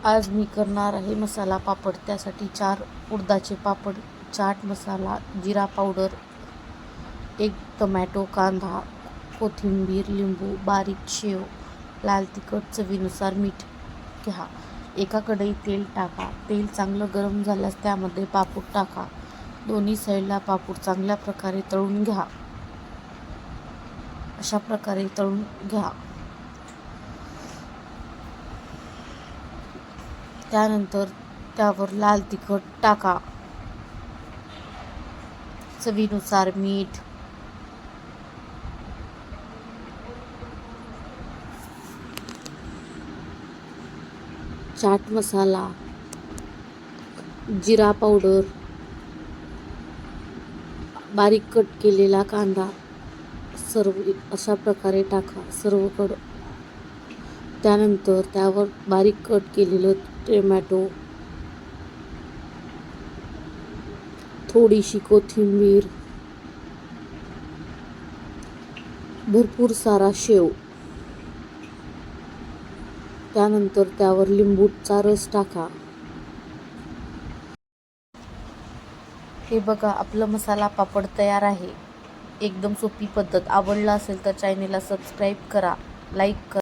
आज मी करणार आहे मसाला पापड. त्यासाठी 4 उडदाचे पापड, चाट मसाला, जिरा पावडर, 1 टोमॅटो, कांदा, कोथिंबीर, लिंबू, बारीक शेव, लाल तिखट, चवीनुसार मीठ घ्या. एका कढईत तेल टाका. तेल चांगलं गरम झाल्यास त्यामध्ये पापड टाका. दोन्ही साईडला पापड चांगल्या प्रकारे तळून घ्या. अशा प्रकारे तळून घ्या. त्यानंतर त्यावर लाल तिखट टाका, चवीनुसार मीठ, चाट मसाला, जिरा पावडर, बारीक कट केलेला कांदा सर्व अशा प्रकारे टाका सर्वकडं. त्यानंतर त्यावर बारीक कट केलेलं टोमॅटो, थोडीशी कोथिंबीर, भरपूर सारा शेव, त्यानंतर त्यावर लिंबूचा रस टाका. हे बघा, आपलं मसाला पापड तयार आहे. एकदम सोपी पद्धत. आवडला असेल तर चॅनेलला सबस्क्राईब करा, लाईक करा.